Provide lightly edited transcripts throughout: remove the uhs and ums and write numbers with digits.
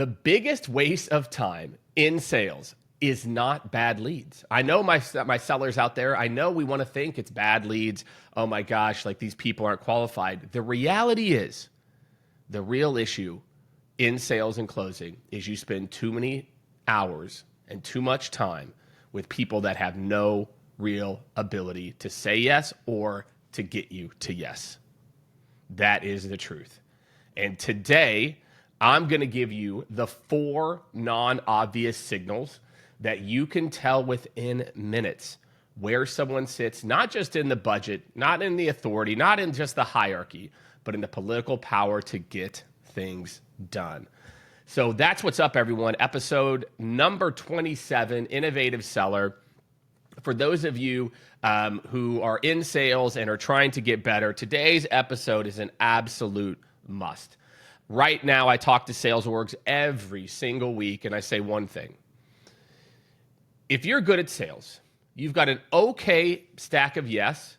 The biggest waste of time in sales is not bad leads. I know my sellers out there, I know we want to think it's bad leads. Oh my gosh, like these people aren't qualified. The reality is, the real issue in sales and closing is you spend too many hours and too much time with people that have no real ability to say yes or to get you to yes. That is the truth. And today, I'm going to give you the 4 non-obvious signals that you can tell within minutes where someone sits, not just in the budget, not in the authority, not in just the hierarchy, but in the political power to get things done. So that's what's up, everyone. Episode number 27, Innovative Seller. For those of you who are in sales and are trying to get better, today's episode is an absolute must. Right now, I talk to sales orgs every single week, and I say one thing. If you're good at sales, you've got an okay stack of yes,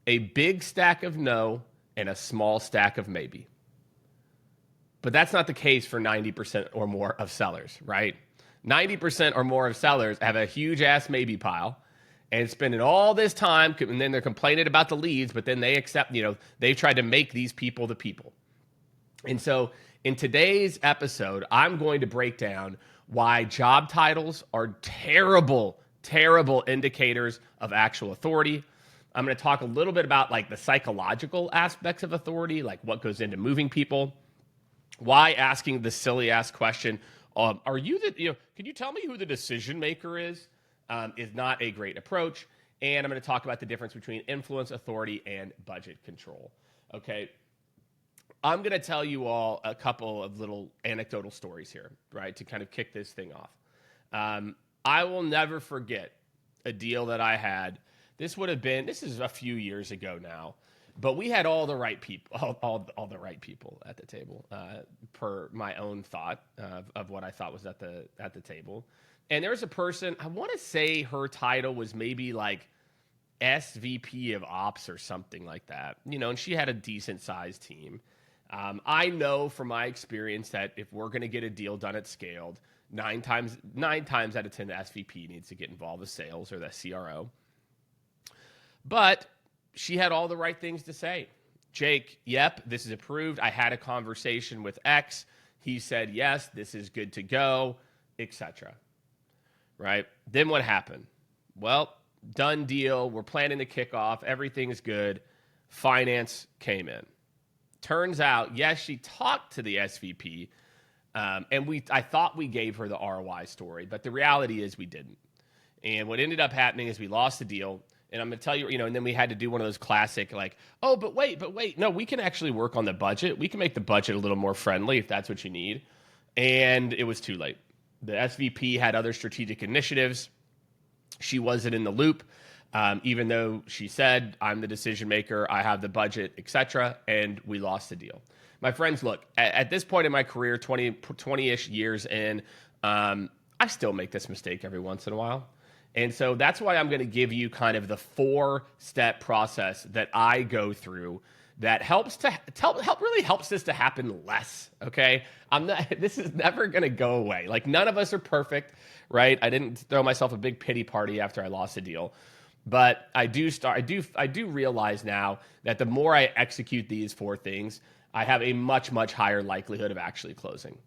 a big stack of no, and a small stack of maybe. But that's not the case for 90% or more of sellers, right? 90% or more of sellers have a huge ass maybe pile and spending all this time, and then they're complaining about the leads, but then they accept, they've tried to make these people the people. And so in today's episode, I'm going to break down why job titles are terrible, terrible indicators of actual authority. I'm going to talk a little bit about like the psychological aspects of authority, like what goes into moving people, why asking the silly ass question, can you tell me who the decision maker is not a great approach. And I'm going to talk about the difference between influence, authority, and budget control. Okay. I'm going to tell you all a couple of little anecdotal stories here, right, to kind of kick this thing off. I will never forget a deal that I had. This is a few years ago now, but we had all the right people, all the right people at the table, per my own thought of what I thought was at the table. And there was a person, I want to say her title was maybe like SVP of Ops or something like that, and she had a decent sized team. I know from my experience that if we're going to get a deal done at scaled, 9 times out of 10, the SVP needs to get involved with sales or the CRO. But she had all the right things to say. Jake, yep, this is approved. I had a conversation with X. He said, yes, this is good to go, etc. Right? Then what happened? Well, done deal. We're planning to kick off. Everything is good. Finance came in. Turns out, yes, she talked to the SVP, and I thought we gave her the ROI story, but the reality is we didn't. And what ended up happening is we lost the deal, and I'm going to tell you, and then we had to do one of those classic, like, oh, but wait, no, we can actually work on the budget. We can make the budget a little more friendly if that's what you need. And it was too late. The SVP had other strategic initiatives. She wasn't in the loop. Even though she said, I'm the decision maker, I have the budget, etc., and we lost the deal. My friends, look, at this point in my career, 20-ish years in, I still make this mistake every once in a while. And so that's why I'm going to give you kind of the 4-step process that I go through that really helps this to happen less, okay? This is never going to go away. Like, none of us are perfect, right? I didn't throw myself a big pity party after I lost a deal. But I do realize now that the more I execute these 4 things, I have a much, much higher likelihood of actually closing.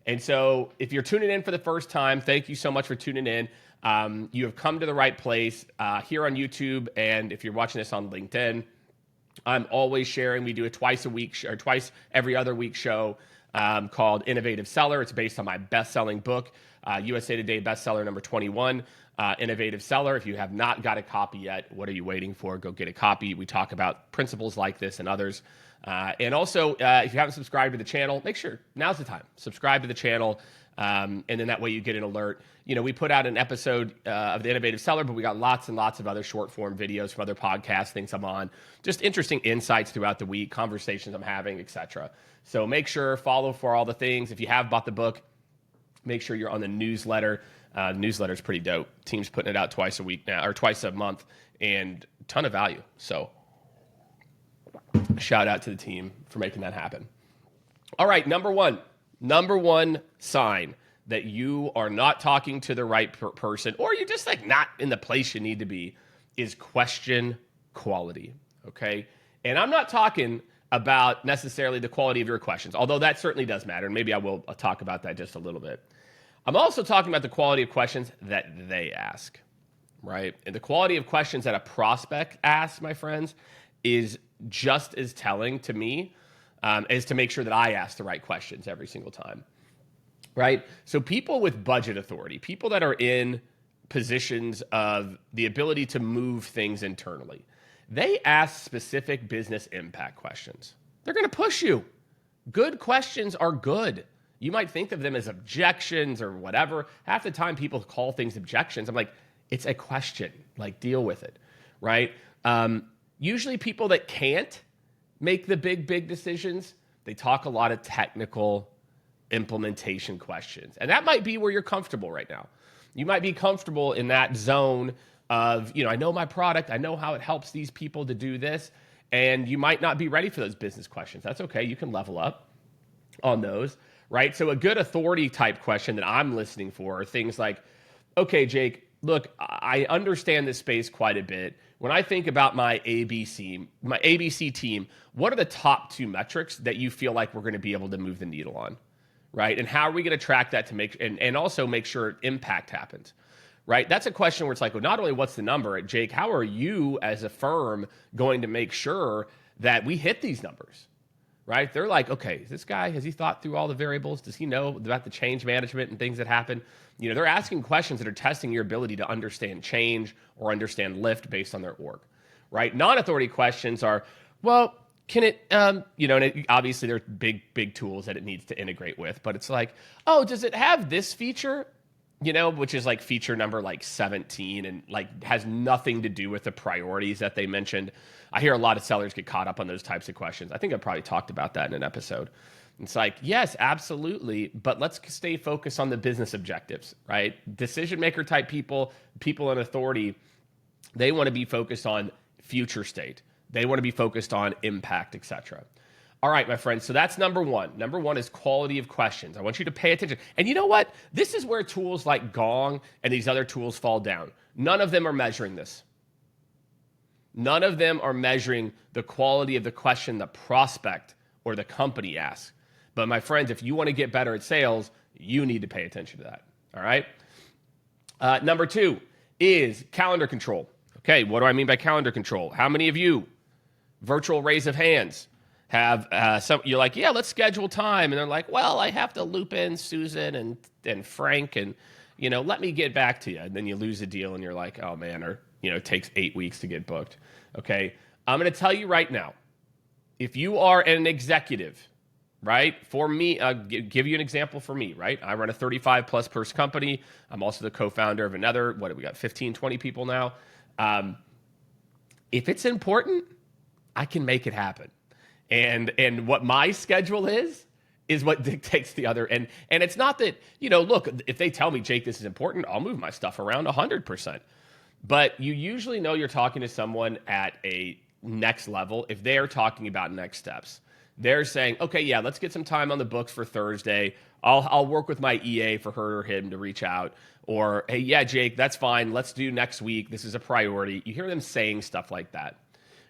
And so if you're tuning in for the first time, thank you so much for tuning in. You have come to the right place here on YouTube. And if you're watching this on LinkedIn, I'm always sharing. We do a twice every other week show called Innovative Seller. It's based on my best-selling book, USA Today bestseller number 21. Innovative Seller. If you have not got a copy yet, what are you waiting for? Go get a copy. We talk about principles like this and others. And also, if you haven't subscribed to the channel, make sure now's the time. Subscribe to the channel, and then that way you get an alert. We put out an episode of the Innovative Seller, but we got lots and lots of other short form videos from other podcasts, things I'm on, just interesting insights throughout the week, conversations I'm having, etc. So make sure, follow for all the things. If you have bought the book, make sure you're on the newsletter. Newsletter is pretty dope. Team's putting it out twice a week now, or twice a month, and a ton of value. So shout out to the team for making that happen. All right, number 1, Number one sign that you are not talking to the right person, or you're just like not in the place you need to be, is question quality. Okay. And I'm not talking about necessarily the quality of your questions, although that certainly does matter. And maybe I will talk about that just a little bit. I'm also talking about the quality of questions that they ask, right? And the quality of questions that a prospect asks, my friends, is just as telling to me as to make sure that I ask the right questions every single time, right? So people with budget authority, people that are in positions of the ability to move things internally, they ask specific business impact questions. They're going to push you. Good questions are good. You might think of them as objections or whatever. Half the time people call things objections. I'm like, it's a question. Like, deal with it, right? Usually people that can't make the big decisions, they talk a lot of technical implementation questions. And that might be where you're comfortable right now. You might be comfortable in that zone of, I know my product, I know how it helps these people to do this, and you might not be ready for those business questions. That's okay. You can level up on those, right? So a good authority type question that I'm listening for are things like, okay, Jake, look, I understand this space quite a bit. When I think about my ABC team, what are the top 2 metrics that you feel like we're going to be able to move the needle on, right? And how are we going to track that to make, and also make sure impact happens, right? That's a question where it's like, well, not only what's the number, Jake, how are you as a firm going to make sure that we hit these numbers, right? They're like, okay, this guy, has he thought through all the variables? Does he know about the change management and things that happen? They're asking questions that are testing your ability to understand change or understand lift based on their org, right? Non-authority questions are, well, can it, and obviously there are big tools that it needs to integrate with, but it's like, oh, does it have this feature? Which is like feature number like 17 and like has nothing to do with the priorities that they mentioned. I hear a lot of sellers get caught up on those types of questions. I think I probably talked about that in an episode. It's like, yes, absolutely, but let's stay focused on the business objectives, right? Decision maker type people in authority, they want to be focused on future state. They want to be focused on impact, etc. All right, my friends, so that's number one. Number one is quality of questions. I want you to pay attention. And you know what? This is where tools like Gong and these other tools fall down. None of them are measuring this. None of them are measuring the quality of the question the prospect or the company asks. But my friends, if you want to get better at sales, you need to pay attention to that, all right? Number 2 is calendar control. Okay, what do I mean by calendar control? How many of you, virtual raise of hands, have you're like, yeah, let's schedule time. And they're like, well, I have to loop in Susan and Frank and, let me get back to you. And then you lose a deal and you're like, oh man, or, it takes 8 weeks to get booked. Okay. I'm going to tell you right now, if you are an executive, right? For me, I'll give you an example for me, right? I run a 35 plus person company. I'm also the co-founder of another, what have we got? 15, 20 people now. If it's important, I can make it happen. And what my schedule is what dictates the other. And it's not that, look, if they tell me, Jake, this is important, I'll move my stuff around 100%. But you usually know you're talking to someone at a next level if they are talking about next steps. They're saying, okay, yeah, let's get some time on the books for Thursday. I'll work with my EA for her or him to reach out. Or, hey, yeah, Jake, that's fine. Let's do next week. This is a priority. You hear them saying stuff like that.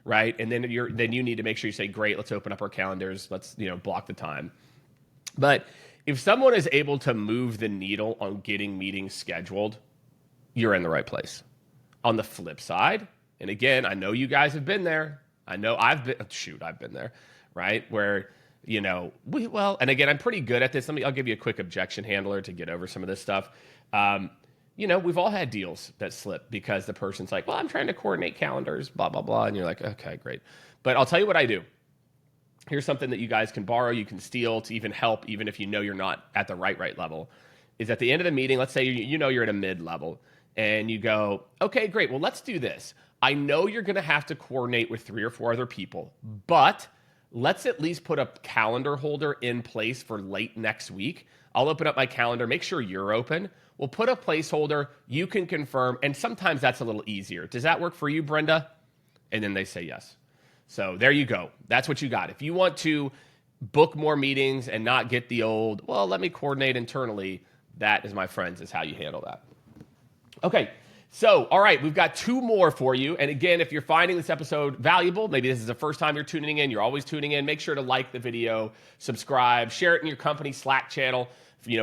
Right. And then you need to make sure you say, great, let's open up our calendars. Let's, block the time. But if someone is able to move the needle on getting meetings scheduled, you're in the right place. On the flip side, and again, I know you guys have been there. I know I've been there, right? Where, and again, I'm pretty good at this. I'll give you a quick objection handler to get over some of this stuff. We've all had deals that slip because the person's like, well, I'm trying to coordinate calendars, blah, blah, blah. And you're like, okay, great. But I'll tell you what I do. Here's something that you guys can borrow, you can steal to even help, even if you're not at the right level, is at the end of the meeting, let's say you're at a mid-level and you go, okay, great. Well, let's do this. I know you're going to have to coordinate with 3 or 4 other people, but let's at least put a calendar holder in place for late next week. I'll open up my calendar, make sure you're open. We'll put a placeholder, you can confirm, and sometimes that's a little easier. Does that work for you, Brenda? And then they say yes. So there you go. That's what you got. If you want to book more meetings and not get the old, well, let me coordinate internally. That is, my friends, is how you handle that. Okay. So, all right, we've got 2 more for you. And again, if you're finding this episode valuable, maybe this is the first time you're tuning in, you're always tuning in, make sure to like the video, subscribe, share it in your company Slack channel,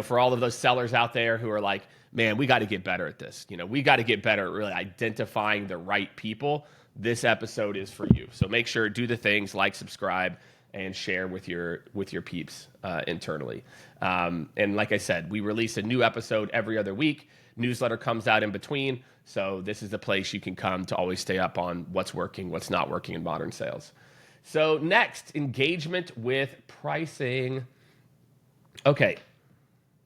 for all of those sellers out there who are like, man, we got to get better at this. We got to get better at really identifying the right people. This episode is for you. So make sure, do the things like subscribe and share with your peeps internally. And like I said, we release a new episode every other week. Newsletter comes out in between. So this is the place you can come to always stay up on what's working, what's not working in modern sales. So next, engagement with pricing. Okay.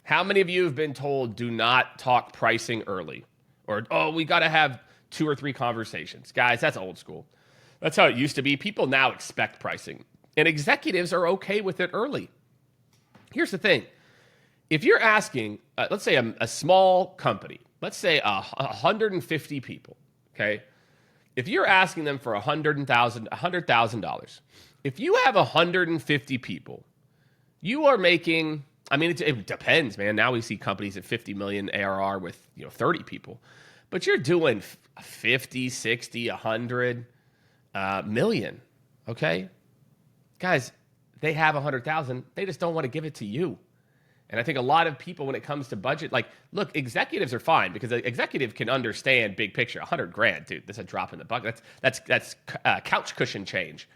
How many of you have been told do not talk pricing early? Or, oh, we got to have 2 or 3 conversations. Guys, that's old school. That's how it used to be. People now expect pricing. And executives are okay with it early. Here's the thing. If you're asking, let's say a small company, let's say 150 people, okay? If you're asking them for $100,000, if you have 150 people, you are making, it depends, man. Now we see companies at 50 million ARR with 30 people, but you're doing 50, 60, 100 million, okay? Guys, they have 100,000. They just don't want to give it to you. And I think a lot of people, when it comes to budget, look, executives are fine because an executive can understand big picture. $100,000, dude, that's a drop in the bucket. That's couch cushion change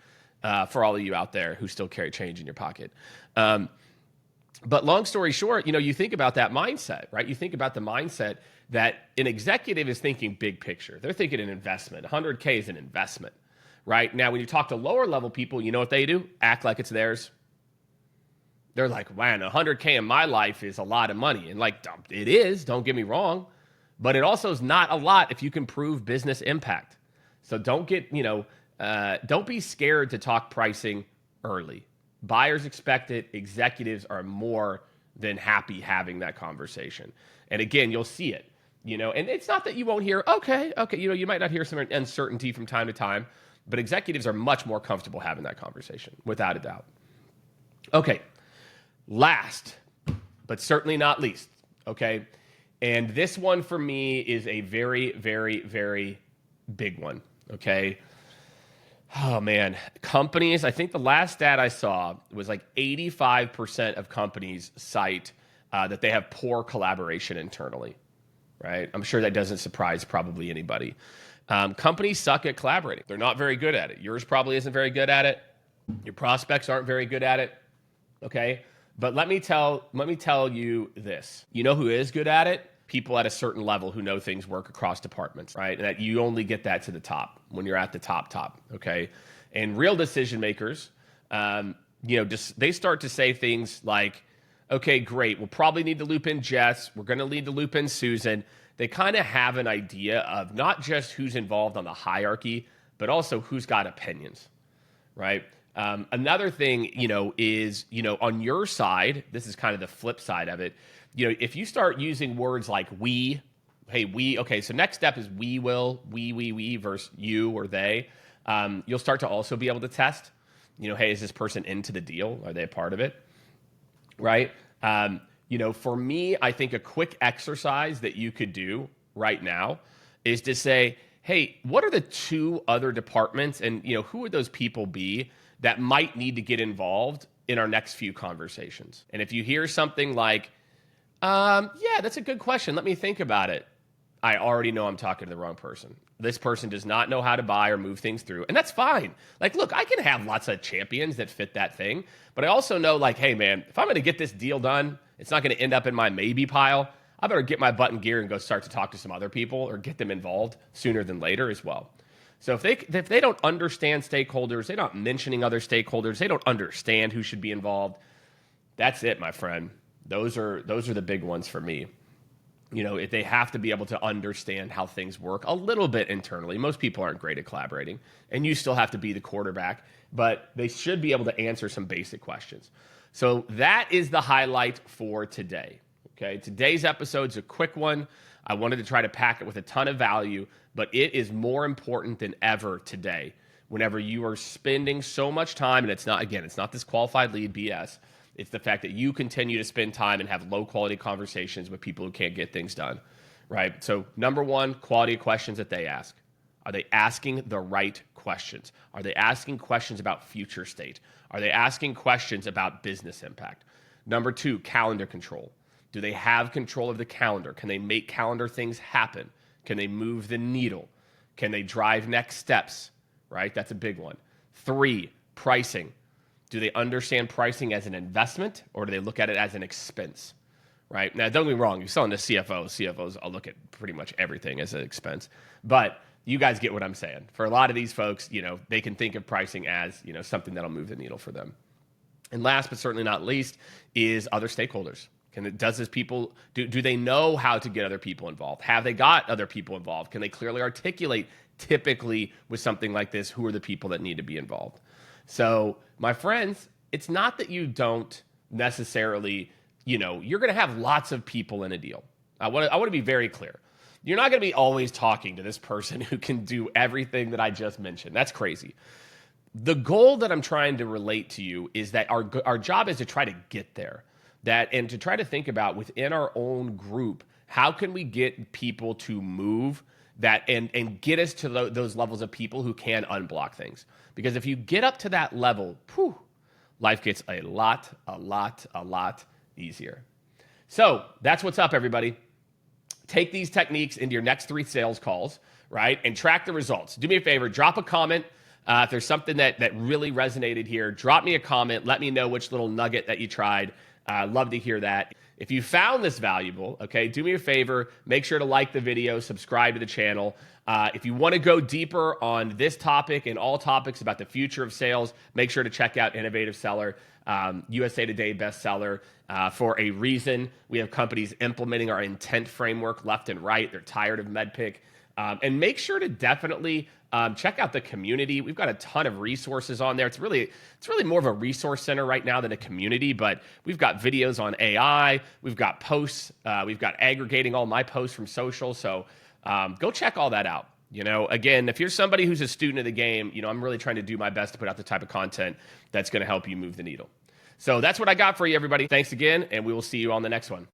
for all of you out there who still carry change in your pocket. But long story short, you think about that mindset, right? You think about the mindset that an executive is thinking big picture. They're thinking an investment. $100K is an investment, right? Now, when you talk to lower level people, you know what they do? Act like it's theirs. They're like, man, $100K in my life is a lot of money. And it is, don't get me wrong, but it also is not a lot if you can prove business impact. So don't get, don't be scared to talk pricing early. Buyers expect it. Executives are more than happy having that conversation. And again, you'll see it, and it's not that you won't hear, okay, you might not hear some uncertainty from time to time, but executives are much more comfortable having that conversation, without a doubt. Okay. Last, but certainly not least, okay? And this one for me is a very, very, very big one, okay? Oh, man. Companies, I think the last stat I saw was 85% of companies cite that they have poor collaboration internally, right? I'm sure that doesn't surprise probably anybody. Companies suck at collaborating. They're not very good at it. Yours probably isn't very good at it. Your prospects aren't very good at it, okay? But let me tell you this. You know who is good at it? People at a certain level who know things work across departments, right? And that you only get that to the top when you're at the top, okay? And real decision makers, they start to say things like, okay, great, we'll probably need to loop in Jess. We're going to need to loop in Susan. They kind of have an idea of not just who's involved on the hierarchy, but also who's got opinions, right? Another thing, is, on your side, this is kind of the flip side of it. If you start using words like we, hey, we, okay, so next step is we will, we versus you or they. You'll start to also be able to test, hey, is this person into the deal? Are they a part of it? Right? For me, I think a quick exercise that you could do right now is to say, hey, what are the 2 other departments and, who would those people be that might need to get involved in our next few conversations? And if you hear something like, yeah, that's a good question, let me think about it, I already know I'm talking to the wrong person. This person does not know how to buy or move things through, and that's fine. Look, I can have lots of champions that fit that thing, but I also know, hey, man, if I'm going to get this deal done, it's not going to end up in my maybe pile. I better get my butt in gear and go start to talk to some other people or get them involved sooner than later as well. So if they don't understand stakeholders, they're not mentioning other stakeholders, they don't understand who should be involved, that's it, my friend. Those are the big ones for me. If they have to be able to understand how things work a little bit internally. Most people aren't great at collaborating, and you still have to be the quarterback, but they should be able to answer some basic questions. So that is the highlight for today. Okay, today's episode's a quick one. I wanted to try to pack it with a ton of value, but it is more important than ever today Whenever you are spending so much time, and it's not, again, it's not this qualified lead BS. It's the fact that you continue to spend time and have low quality conversations with people who can't get things done, right? So number one, quality of questions that they ask. Are they asking the right questions? Are they asking questions about future state? Are they asking questions about business impact? Number two, calendar control. Do they have control of the calendar? Can they make calendar things happen? Can they move the needle? Can they drive next steps, right? That's a big one. Three, pricing. Do they understand pricing as an investment, or do they look at it as an expense, right? Now, don't get me wrong. You're selling to CFOs. CFOs, I'll look at pretty much everything as an expense. But you guys get what I'm saying. For a lot of these folks, they can think of pricing as, something that'll move the needle for them. And last but certainly not least is other stakeholders. Do they know how to get other people involved? Have they got other people involved? Can they clearly articulate, typically with something like this, who are the people that need to be involved? So my friends, it's not that you don't necessarily, you're going to have lots of people in a deal. I want to be very clear. You're not going to be always talking to this person who can do everything that I just mentioned. That's crazy. The goal that I'm trying to relate to you is that our job is to try to get there. And to try to think about within our own group, how can we get people to move that and get us to those levels of people who can unblock things? Because if you get up to that level, life gets a lot easier. So that's what's up, everybody. Take these techniques into your next 3 sales calls, right? And track the results. Do me a favor, drop a comment. If there's something that really resonated here, drop me a comment. Let me know which little nugget that you tried. Love to hear that. If you found this valuable, okay, do me a favor, make sure to like the video, subscribe to the channel. If you want to go deeper on this topic and all topics about the future of sales, make sure to check out Innovative Seller, USA Today bestseller. For a reason, we have companies implementing our intent framework left and right. They're tired of MedPick. And make sure to definitely check out the community. We've got a ton of resources on there. It's really more of a resource center right now than a community, but we've got videos on AI. We've got posts. We've got aggregating all my posts from social. So go check all that out. Again, if you're somebody who's a student of the game, I'm really trying to do my best to put out the type of content that's going to help you move the needle. So that's what I got for you, everybody. Thanks again, and we will see you on the next one.